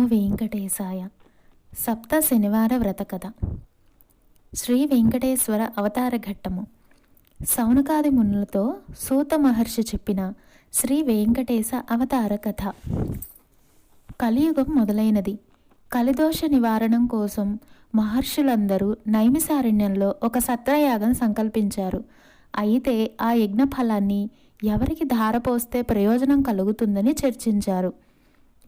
వెంకటేశాయ. సప్త శనివార వ్రత కథ. శ్రీ వెంకటేశ్వర అవతార ఘట్టము. సౌనకాది మునులతో సూత మహర్షి చెప్పిన శ్రీ వెంకటేశ అవతార కథ. కలియుగం మొదలైనది. కలిదోష నివారణం కోసం మహర్షులందరూ నైమిసారణ్యంలో ఒక సత్రయాగం సంకల్పించారు. అయితే ఆ యజ్ఞ ఫలాన్ని ఎవరికి ధారపోస్తే ప్రయోజనం కలుగుతుందని చర్చించారు.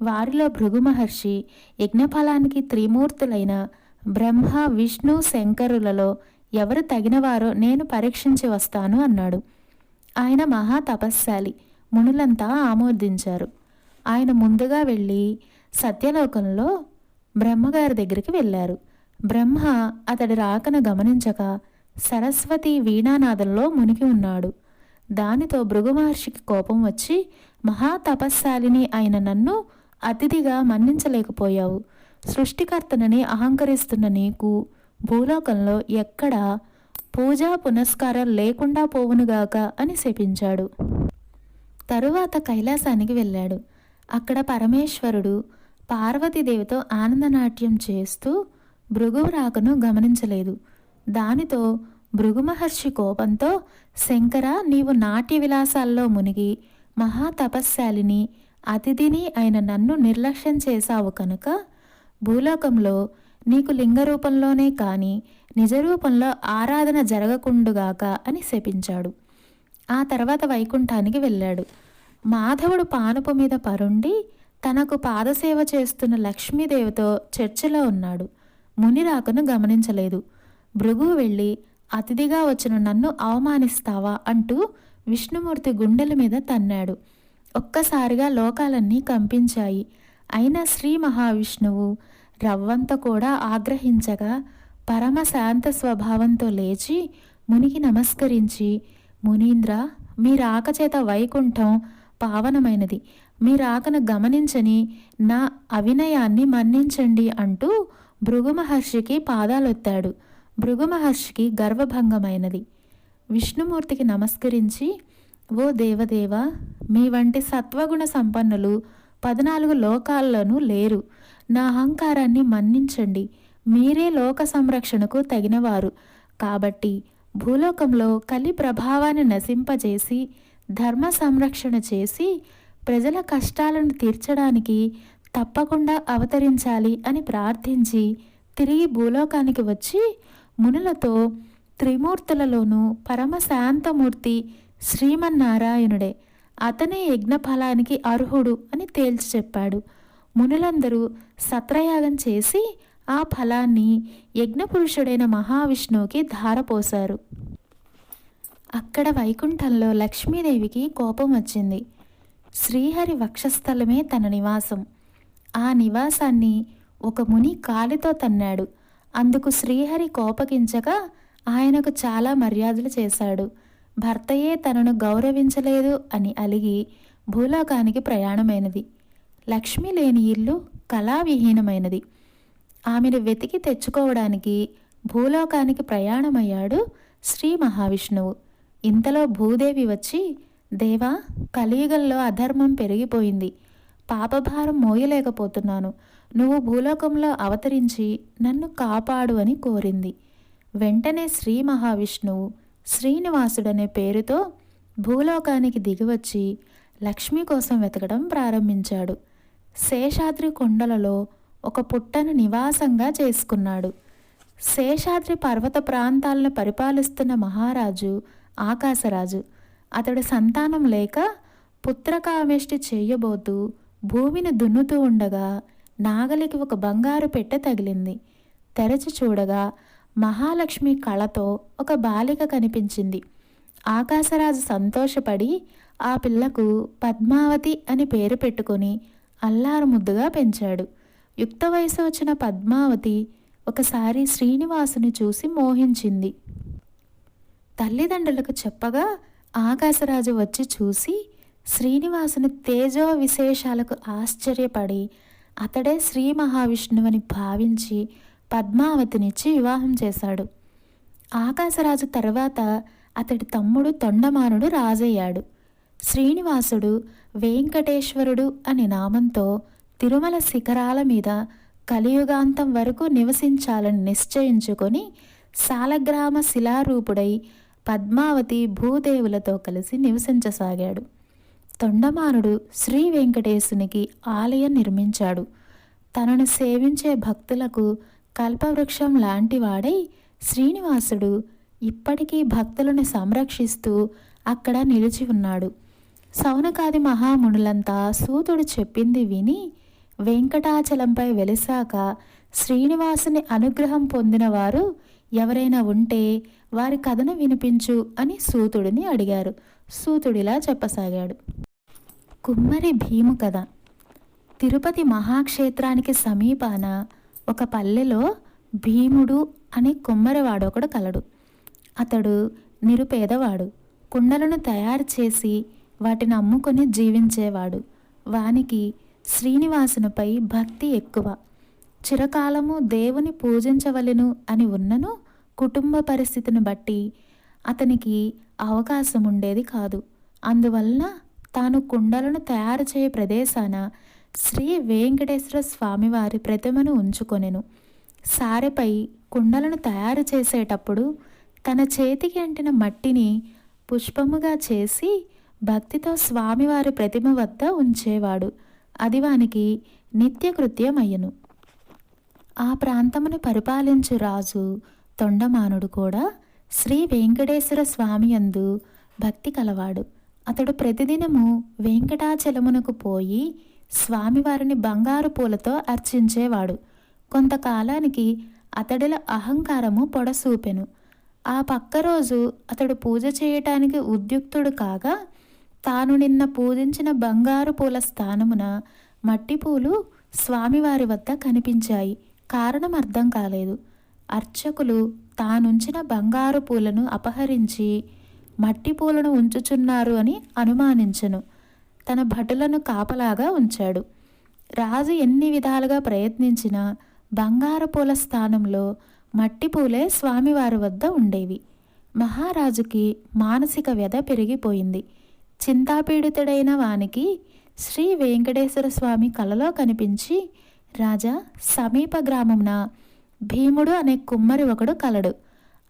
వారిలో భృగు మహర్షి యజ్ఞఫలానికి త్రిమూర్తులైన బ్రహ్మ, విష్ణు, శంకరులలో ఎవరు తగినవారో నేను పరీక్షించి వస్తాను అన్నాడు. ఆయన మహా తపస్శాలి. మునులంతా ఆమోదించారు. ఆయన ముందుగా వెళ్ళి సత్యలోకంలో బ్రహ్మగారి దగ్గరికి వెళ్ళారు. బ్రహ్మ అతడి రాకను గమనించక సరస్వతి వీణానాదంలో మునిగి ఉన్నాడు. దానితో భృగు మహర్షికి కోపం వచ్చి, మహా తపస్శాలిని అయిన నన్ను అతిథిగా మన్నించలేకపోయావు. సృష్టికర్తనని అహంకరిస్తున్న నీకు భూలోకంలో ఎక్కడా పూజా పునస్కారం లేకుండా పోవునుగాక అని శపించాడు. తరువాత కైలాసానికి వెళ్ళాడు. అక్కడ పరమేశ్వరుడు పార్వతీదేవితో ఆనందనాట్యం చేస్తూ భృగువు రాకను గమనించలేదు. దానితో భృగు మహర్షి కోపంతో, శంకర, నీవు నాట్య విలాసాల్లో మునిగి మహా తపస్శాలిని అతిథిని అయిన నన్ను నిర్లక్ష్యం చేశావు కనుక భూలోకంలో నీకు లింగ రూపంలోనే కానీ నిజరూపంలో ఆరాధన జరగకుండుగాక అని శపించాడు. ఆ తర్వాత వైకుంఠానికి వెళ్ళాడు. మాధవుడు పానుపు మీద పరుండి తనకు పాదసేవ చేస్తున్న లక్ష్మీదేవితో చర్చలో ఉన్నాడు. ముని రాకను గమనించలేదు. భృగువు వెళ్ళి, అతిథిగా వచ్చిన నన్ను అవమానిస్తావా అంటూ విష్ణుమూర్తి గుండెల మీద తన్నాడు. ఒక్కసారిగా లోకాలన్నీ కంపించాయి. అయినా శ్రీ మహావిష్ణువు రవ్వంత కూడా ఆగ్రహించగా పరమ శాంత స్వభావంతో లేచి మునికి నమస్కరించి, మునీంద్ర, మీ రాకచేత వైకుంఠం పావనమైనది. మీ రాకను గమనించని నా అవినయాన్ని మన్నించండి అంటూ భృగు మహర్షికి పాదాలొత్తాడు. భృగు మహర్షికి గర్వభంగమైనది. విష్ణుమూర్తికి నమస్కరించి, ఓ దేవదేవ, మీ వంటి సత్వగుణ సంపన్నులు 14 లోకాల్లోనూ లేరు. నా అహంకారాన్ని మన్నించండి. మీరే లోక సంరక్షణకు తగినవారు. కాబట్టి భూలోకంలో కలి ప్రభావాన్ని నశింపజేసి ధర్మ సంరక్షణ చేసి ప్రజల కష్టాలను తీర్చడానికి తప్పకుండా అవతరించాలి అని ప్రార్థించి తిరిగి భూలోకానికి వచ్చి మునులతో త్రిమూర్తులలోనూ పరమశాంతమూర్తి శ్రీమన్నారాయణుడే, అతనే యజ్ఞఫలానికి అర్హుడు అని తేల్చి చెప్పాడు. మునులందరూ సత్రయాగం చేసి ఆ ఫలాన్ని యజ్ఞపురుషుడైన మహావిష్ణువుకి ధారపోశారు. అక్కడ వైకుంఠంలో లక్ష్మీదేవికి కోపం వచ్చింది. శ్రీహరి వక్షస్థలమే తన నివాసం. ఆ నివాసాన్ని ఒక ముని కాలితో తన్నాడు. అందుకు శ్రీహరి కోపగించగా ఆయనకు చాలా మర్యాదలు చేశాడు. భర్తయే తనను గౌరవించలేదు అని అలిగి భూలోకానికి ప్రయాణమైనది. లక్ష్మి లేని ఇల్లు కళావిహీనమైనది. ఆమెను వెతికి తెచ్చుకోవడానికి భూలోకానికి ప్రయాణమయ్యాడు శ్రీ మహావిష్ణువు. ఇంతలో భూదేవి వచ్చి, దేవా, కలియుగంలో అధర్మం పెరిగిపోయింది. పాపభారం మోయలేకపోతున్నాను. నువ్వు భూలోకంలో అవతరించి నన్ను కాపాడు అని కోరింది. వెంటనే శ్రీ మహావిష్ణువు శ్రీనివాసుడనే పేరుతో భూలోకానికి దిగివచ్చి లక్ష్మి కోసం వెతకడం ప్రారంభించాడు. శేషాద్రి కొండలలో ఒక పుట్టను నివాసంగా చేసుకున్నాడు. శేషాద్రి పర్వత ప్రాంతాలను పరిపాలిస్తున్న మహారాజు ఆకాశరాజు. అతడు సంతానం లేక పుత్రకామేష్టి చేయబోతూ భూమిని దున్నుతూ ఉండగా నాగలికి ఒక బంగారు పెట్టె తగిలింది. తెరచి చూడగా మహాలక్ష్మి కళతో ఒక బాలిక కనిపించింది. ఆకాశరాజు సంతోషపడి ఆ పిల్లకు పద్మావతి అని పేరు పెట్టుకొని అల్లారు ముద్దుగా పెంచాడు. యుక్త వయసు వచ్చిన పద్మావతి ఒకసారి శ్రీనివాసుని చూసి మోహించింది. తల్లిదండ్రులకు చెప్పగా ఆకాశరాజు వచ్చి చూసి శ్రీనివాసుని తేజో విశేషాలకు ఆశ్చర్యపడి అతడే శ్రీ మహావిష్ణువని భావించి పద్మావతినిచ్చి వివాహం చేశాడు. ఆకాశరాజు తర్వాత అతడి తమ్ముడు తొండమానుడు రాజయ్యాడు. శ్రీనివాసుడు వెంకటేశ్వరుడు అనే నామంతో తిరుమల శిఖరాల మీద కలియుగాంతం వరకు నివసించాలని నిశ్చయించుకొని సాలగ్రామ శిలారూపుడై పద్మావతి భూదేవులతో కలిసి నివసించసాగాడు. తొండమానుడు శ్రీ వెంకటేశునికి ఆలయం నిర్మించాడు. తనను సేవించే భక్తులకు కల్పవృక్షం లాంటివాడై శ్రీనివాసుడు ఇప్పటికీ భక్తులను సంరక్షిస్తూ అక్కడ నిలిచి ఉన్నాడు. సౌనకాది మహామునులంతా సూతుడు చెప్పింది విని వెంకటాచలంపై వెలిసాక శ్రీనివాసుని అనుగ్రహం పొందిన వారు ఎవరైనా ఉంటే వారి కథను వినిపించు అని సూతుడిని అడిగారు. సూతుడిలా చెప్పసాగాడు. కుమ్మరి భీము కథ. తిరుపతి మహాక్షేత్రానికి సమీపాన ఒక పల్లెలో భీముడు అనే కుమ్మరివాడొకడు కలడు. అతడు నిరుపేదవాడు. కుండలను తయారు చేసి వాటిని అమ్ముకొని జీవించేవాడు. వానికి శ్రీనివాసునిపై భక్తి ఎక్కువ. చిరకాలము దేవుని పూజించవలెను అని ఉన్నను కుటుంబ పరిస్థితిని బట్టి అతనికి అవకాశం ఉండేది కాదు. అందువలన తాను కుండలను తయారు చేయే ప్రదేశాన శ్రీ వెంకటేశ్వర స్వామివారి ప్రతిమను ఉంచుకొనెను. సారెపై కుండలను తయారు చేసేటప్పుడు తన చేతికి అంటిన మట్టిని పుష్పముగా చేసి భక్తితో స్వామివారి ప్రతిమ వద్ద ఉంచేవాడు. అది వానికి నిత్యకృత్యమయ్యను. ఆ ప్రాంతమును పరిపాలించు రాజు తొండమానుడు కూడా శ్రీ వెంకటేశ్వర స్వామి యందు భక్తి కలవాడు. అతడు ప్రతిదినము వెంకటాచలమునకు పోయి స్వామివారిని బంగారు పూలతో అర్చించేవాడు. కొంతకాలానికి అతడిలో అహంకారము పొడసూపెను. ఆ పక్క రోజు అతడు పూజ చేయటానికి ఉద్యుక్తుడు కాగా తాను నిన్న పూజించిన బంగారు పూల స్థానమున మట్టి పూలు స్వామివారి వద్ద కనిపించాయి. కారణం అర్థం కాలేదు. అర్చకులు తానుంచిన బంగారు పూలను అపహరించి మట్టి పూలను ఉంచుచున్నారు అని అనుమానించెను. తన భటులను కాపలాగా ఉంచాడు. రాజు ఎన్ని విధాలుగా ప్రయత్నించినా బంగారు పూల స్థానంలో మట్టి పూలే స్వామివారి వద్ద ఉండేవి. మహారాజుకి మానసిక వ్యధ పెరిగిపోయింది. చింతాపీడితుడైన వానికి శ్రీ వెంకటేశ్వర స్వామి కలలో కనిపించి, రాజా, సమీప గ్రామమున భీముడు అనే కుమ్మరి ఒకడు కలడు.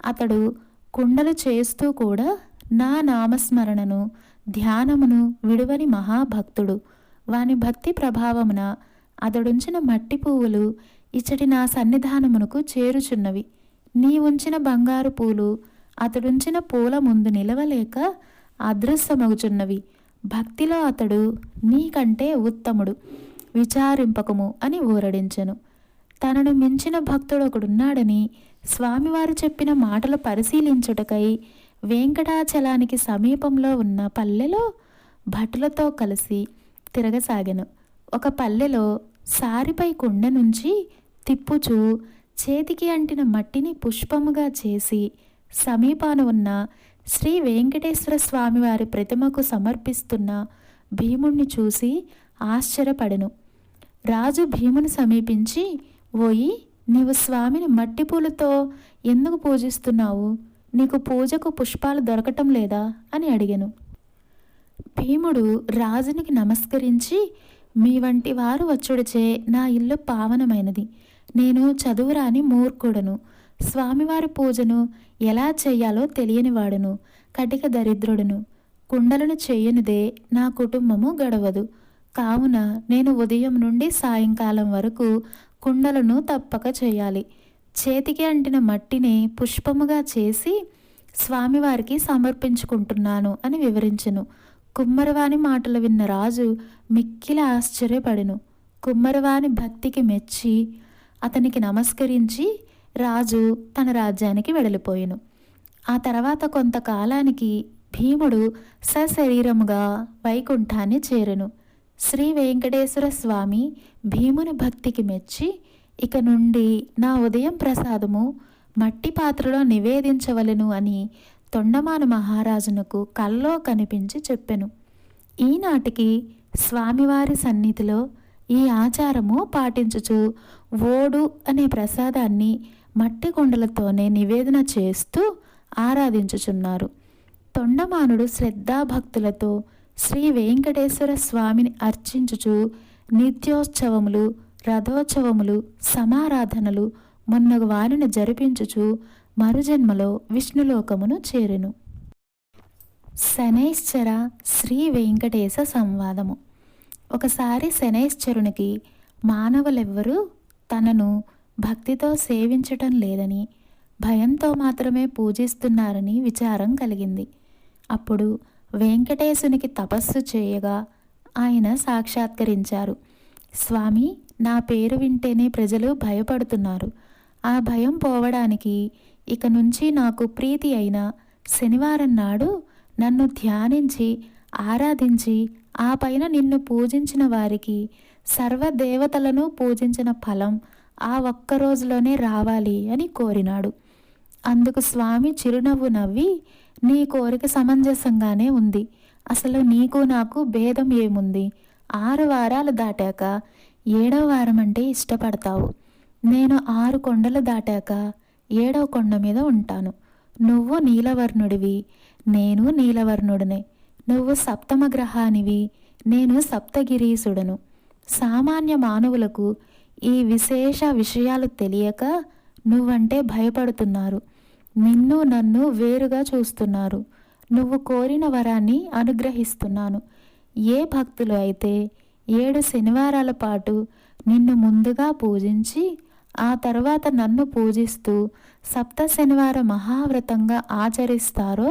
అతడు కుండలు చేస్తూ కూడా నా నామస్మరణను ధ్యానమును విడువని మహాభక్తుడు. వాని భక్తి ప్రభావమున అతడుంచిన మట్టి పువ్వులు ఇచ్చటి నా సన్నిధానమునకు చేరుచున్నవి. నీ ఉంచిన బంగారు పూలు అతడుంచిన పూల ముందు నిలవలేక అదృశ్యమగుచున్నవి. భక్తిలో అతడు నీకంటే ఉత్తముడు, విచారింపకము అని ఊరడించెను. తనను మించిన భక్తుడు ఒకడున్నాడని స్వామివారు చెప్పిన మాటలు పరిశీలించుటకై వెంకటాచలానికి సమీపంలో ఉన్న పల్లెలో భటులతో కలిసి తిరగసాగెను. ఒక పల్లెలో సారిపై కుండ నుంచి తిప్పుచూ చేతికి అంటిన మట్టిని పుష్పముగా చేసి సమీపాన ఉన్న శ్రీ వెంకటేశ్వర స్వామివారి ప్రతిమకు సమర్పిస్తున్న భీముణ్ణి చూసి ఆశ్చర్యపడెను. రాజు భీముని సమీపించి, ఓయి, నీవు స్వామిని మట్టి పూలతో ఎందుకు పూజిస్తున్నావు? నీకు పూజకు పుష్పాలు దొరకటం లేదా అని అడిగెను. భీముడు రాజునికి నమస్కరించి, మీ వంటి వారు వచ్చుడిచే నా ఇల్లు పావనమైనది. నేను చదువురాని మూర్ఖుడను. స్వామివారి పూజను ఎలా చెయ్యాలో తెలియనివాడును. కటిక దరిద్రుడును. కుండలను చేయనిదే నా కుటుంబము గడవదు. కావున నేను ఉదయం నుండి సాయంకాలం వరకు కుండలను తప్పక చేయాలి. చేతికి అంటిన మట్టిని పుష్పముగా చేసి స్వామివారికి సమర్పించుకుంటున్నాను అని వివరించెను. కుమ్మరివాని మాటలు విన్న రాజు మిక్కిలి ఆశ్చర్యపడెను. కుమ్మరివాని భక్తికి మెచ్చి అతనికి నమస్కరించి రాజు తన రాజ్యానికి వెడలిపోయెను. ఆ తర్వాత కొంతకాలానికి భీముడు సశరీరముగా వైకుంఠాన్ని చేరెను. శ్రీ వెంకటేశ్వర స్వామి భీముని భక్తికి మెచ్చి, ఇక నుండి నా ఉదయం ప్రసాదము మట్టి పాత్రలో నివేదించవలెను అని తొండమాను మహారాజునకు కల్లో కనిపించి చెప్పెను. ఈనాటికి స్వామివారి సన్నిధిలో ఈ ఆచారము పాటించుచు ఓడు అనే ప్రసాదాన్ని మట్టి కుండలతోనే నివేదన చేస్తూ ఆరాధించుచున్నారు. తొండమానుడు శ్రద్ధాభక్తులతో శ్రీ వెంకటేశ్వర స్వామిని అర్చించుచు నిత్యోత్సవములు, రథోత్సవములు, సమారాధనలు మొన్నగు వారిని జరిపించుచు మరుజన్మలో విష్ణులోకమును చేరెను. శనైశ్చర శ్రీ వెంకటేశ సంవాదము. ఒకసారి శనైశ్చరునికి మానవులెవ్వరూ తనను భక్తితో సేవించటం లేదని, భయంతో మాత్రమే పూజిస్తున్నారని విచారం కలిగింది. అప్పుడు వెంకటేశునికి తపస్సు చేయగా ఆయన సాక్షాత్కరించారు. స్వామి, నా పేరు వింటేనే ప్రజలు భయపడుతున్నారు. ఆ భయం పోవడానికి ఇక నుంచి నాకు ప్రీతి అయిన శనివారం నాడు నన్ను ధ్యానించి ఆరాధించి ఆ పైన నిన్ను పూజించిన వారికి సర్వదేవతలను పూజించిన ఫలం ఆ ఒక్క రోజులోనే రావాలి అని కోరినాడు. అందుకు స్వామి చిరునవ్వు నవ్వి, నీ కోరిక సమంజసంగానే ఉంది. అసలు నీకు నాకు భేదం ఏముంది? 6 వారాలు దాటాక 7వ వారం అంటే ఇష్టపడతావు. నేను 6 కొండలు దాటాక 7వ కొండ మీద ఉంటాను. నువ్వు నీలవర్ణుడివి, నేను నీలవర్ణుడినే. నువ్వు సప్తమ గ్రహానివి, నేను సప్తగిరీసుడను. సామాన్య మానవులకు ఈ విశేష విషయాలు తెలియక నువ్వంటే భయపడుతున్నారు. నిన్ను నన్ను వేరుగా చూస్తున్నారు. నువ్వు కోరిన వరాన్ని అనుగ్రహిస్తున్నాను. ఏ భక్తులు అయితే 7 శనివారాల పాటు నిన్ను ముందుగా పూజించి ఆ తర్వాత నన్ను పూజిస్తూ సప్త శనివార మహావ్రతంగా ఆచరిస్తారో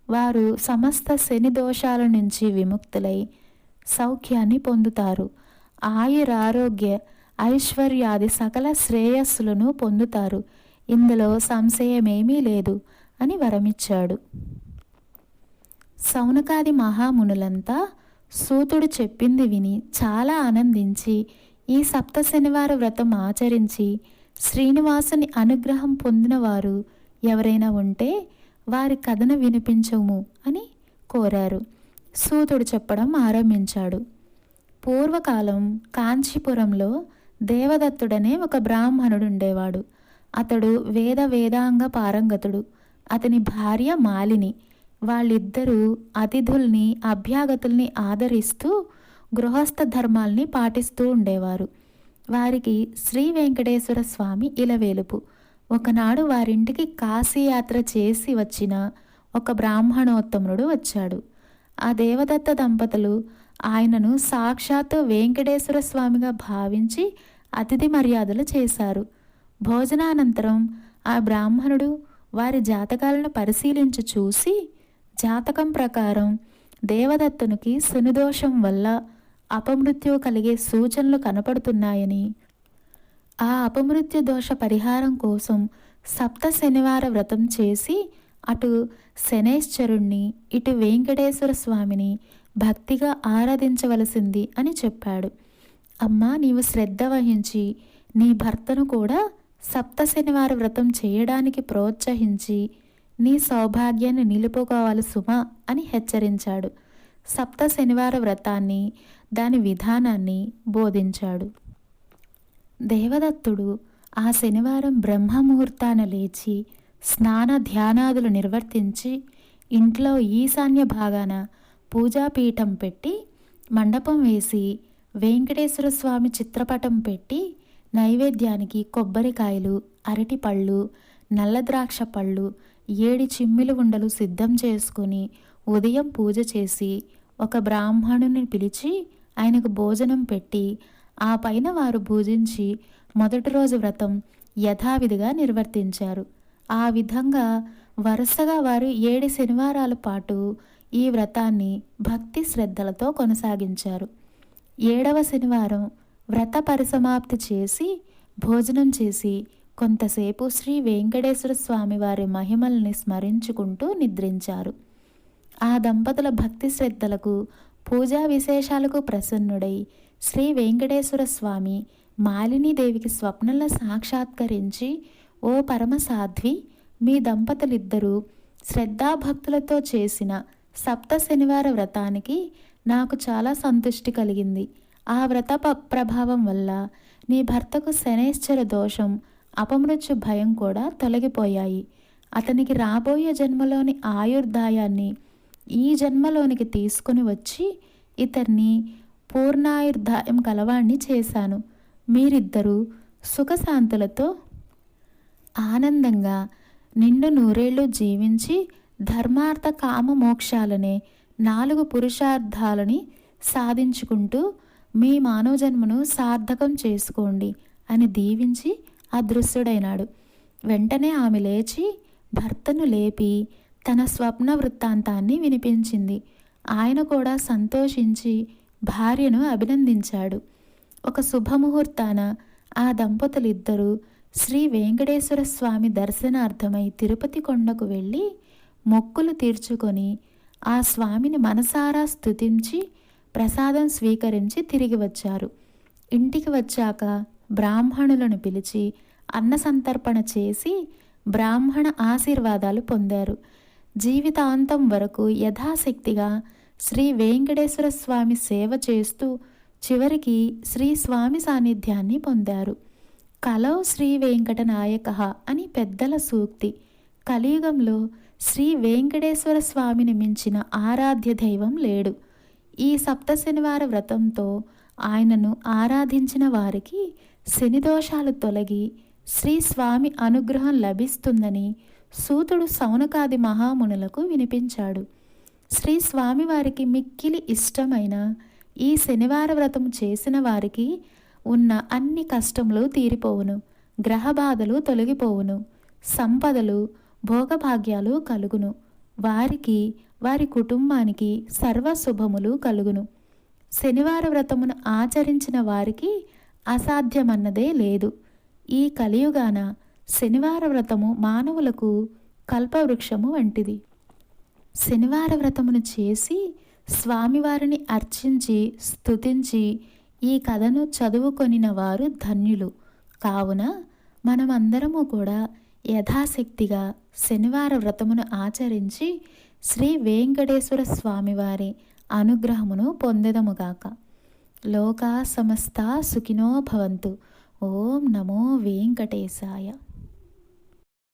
వారు సమస్త శని దోషాల నుంచి విముక్తులై సౌఖ్యాన్ని పొందుతారు. ఆయురారోగ్య ఐశ్వర్యాది సకల శ్రేయస్సులను పొందుతారు. ఇందులో సంశయమేమీ లేదు అని వరమిచ్చాడు. సౌనకాది మహామునులంతా సూతుడు చెప్పింది విని చాలా ఆనందించి ఈ సప్త శనివార వ్రతం ఆచరించి శ్రీనివాసుని అనుగ్రహం పొందిన వారు ఎవరైనా ఉంటే వారి కథను వినిపించము అని కోరారు. సూతుడు చెప్పడం ఆరంభించాడు. పూర్వకాలం కాంచీపురంలో దేవదత్తుడనే ఒక బ్రాహ్మణుడుండేవాడు. అతడు వేదాంగ పారంగతుడు. అతని భార్య మాలిని. వాళ్ళిద్దరూ అతిథుల్ని అభ్యాగతుల్ని ఆదరిస్తూ గృహస్థ ధర్మాల్ని పాటిస్తూ ఉండేవారు. వారికి శ్రీ వెంకటేశ్వర స్వామి ఇలవేలుపు. ఒకనాడు వారింటికి కాశీయాత్ర చేసి వచ్చిన ఒక బ్రాహ్మణోత్తముడు వచ్చాడు. ఆ దేవదత్త దంపతులు ఆయనను సాక్షాత్తు వెంకటేశ్వర స్వామిగా భావించి అతిథి మర్యాదలు చేశారు. భోజనానంతరం ఆ బ్రాహ్మణుడు వారి జాతకాలను పరిశీలించి చూసి జాతకం ప్రకారం దేవదత్తునికి శనిదోషం వల్ల అపమృత్యు కలిగే సూచనలు కనపడుతున్నాయని, ఆ అపమృత్యు దోష పరిహారం కోసం సప్త శనివార వ్రతం చేసి అటు శనైశ్చరుణ్ణి ఇటు వెంకటేశ్వర స్వామిని భక్తిగా ఆరాధించవలసింది అని చెప్పాడు. అమ్మా, నీవు శ్రద్ధ వహించి నీ భర్తను కూడా సప్త శనివార వ్రతం చేయడానికి ప్రోత్సహించి నీ సౌభాగ్యాన్ని నిలుపుకోవాలి సుమా అని హెచ్చరించాడు. సప్త శనివార వ్రతాన్ని దాని విధానాన్ని బోధించాడు. దేవదత్తుడు ఆ శనివారం బ్రహ్మముహూర్తాన లేచి స్నాన ధ్యానాదులు నిర్వర్తించి ఇంట్లో ఈశాన్య భాగాన పూజాపీఠం పెట్టి మండపం వేసి వెంకటేశ్వర స్వామి చిత్రపటం పెట్టి నైవేద్యానికి కొబ్బరికాయలు, అరటిపళ్ళు, నల్లద్రాక్ష పళ్ళు, 7 చిమ్మిలి ఉండలు సిద్ధం చేసుకుని ఉదయం పూజ చేసి ఒక బ్రాహ్మణుని పిలిచి ఆయనకు భోజనం పెట్టి ఆ పైన వారు భుజించి మొదటి రోజు వ్రతం యథావిధిగా నిర్వర్తించారు. ఆ విధంగా వరుసగా వారు 7 శనివారాల పాటు ఈ వ్రతాన్ని భక్తి శ్రద్ధలతో కొనసాగించారు. 7వ శనివారం వ్రత పరిసమాప్తి చేసి భోజనం చేసి కొంతసేపు శ్రీ వెంకటేశ్వర స్వామి వారి మహిమల్ని స్మరించుకుంటూ నిద్రించారు. ఆ దంపతుల భక్తి శ్రద్ధలకు పూజా విశేషాలకు ప్రసన్నుడై శ్రీ వెంకటేశ్వర స్వామి మాలినీదేవికి స్వప్నంలో సాక్షాత్కరించి, ఓ పరమసాధ్వి, మీ దంపతులిద్దరూ శ్రద్ధాభక్తులతో చేసిన సప్త శనివార వ్రతానికి నాకు చాలా సంతృష్టి కలిగింది. ఆ వ్రత ప్రభావం వల్ల నీ భర్తకు శనైశ్చర దోషం, అపమృత్యు భయం కూడా తొలగిపోయాయి. అతనికి రాబోయే జన్మలోని ఆయుర్దాయాన్ని ఈ జన్మలోనికి తీసుకుని వచ్చి ఇతన్ని పూర్ణాయుర్దాయం కలవాణ్ణి చేశాను. మీరిద్దరూ సుఖశాంతులతో ఆనందంగా నిండు నూరేళ్లు జీవించి ధర్మార్థ కామ మోక్షాలనే 4 పురుషార్థాలని సాధించుకుంటూ మీ మానవ జన్మను సార్థకం చేసుకోండి అని దీవించి అదృశ్యుడైనాడు. వెంటనే ఆమె లేచి భర్తను లేపి తన స్వప్న వృత్తాంతాన్ని వినిపించింది. ఆయన కూడా సంతోషించి భార్యను అభినందించాడు. ఒక శుభముహూర్తాన ఆ దంపతులిద్దరూ శ్రీ వెంకటేశ్వర స్వామి దర్శనార్థమై తిరుపతి కొండకు వెళ్ళి మొక్కులు తీర్చుకొని ఆ స్వామిని మనసారా స్తుతించి ప్రసాదం స్వీకరించి తిరిగి వచ్చారు. ఇంటికి వచ్చాక బ్రాహ్మణులను పిలిచి అన్న సంతర్పణ చేసి బ్రాహ్మణ ఆశీర్వాదాలు పొందారు. జీవితాంతం వరకు యథాశక్తిగా శ్రీ వెంకటేశ్వర స్వామి సేవ చేస్తూ చివరికి శ్రీ స్వామి సాన్నిధ్యాన్ని పొందారు. కలౌ శ్రీ వెంకట నాయకః అని పెద్దల సూక్తి. కలియుగంలో శ్రీ వెంకటేశ్వర స్వామిని మించిన ఆరాధ్య దైవం లేడు. ఈ సప్త శనివార వ్రతంతో ఆయనను ఆరాధించిన వారికి శనిదోషాలు తొలగి శ్రీ స్వామి అనుగ్రహం లభిస్తుందని సూతుడు సౌనకాది మహామునులకు వినిపించాడు. శ్రీ స్వామివారికి మిక్కిలి ఇష్టమైన ఈ శనివార వ్రతం చేసిన వారికి ఉన్న అన్ని కష్టములు తీరిపోవును, గ్రహబాధలు తొలగిపోవును, సంపదలు భోగభాగ్యాలు కలుగును, వారికి వారి కుటుంబానికి సర్వశుభములు కలుగును. శనివార వ్రతమును ఆచరించిన వారికి అసాధ్యమన్నదే లేదు. ఈ కలియుగాన శనివార వ్రతము మానవులకు కల్పవృక్షము వంటిది. శనివార వ్రతమును చేసి స్వామివారిని అర్చించి స్తుతించి ఈ కథను చదువుకొనిన వారు ధన్యులు. కావున మనమందరము కూడా యథాశక్తిగా శనివార వ్రతమును ఆచరించి శ్రీ వెంకటేశ్వర స్వామివారి అనుగ్రహమును పొందెదముగాక. లోకా సమస్తా సుఖినో భవంతు. ఓం నమో వెంకటేశాయ.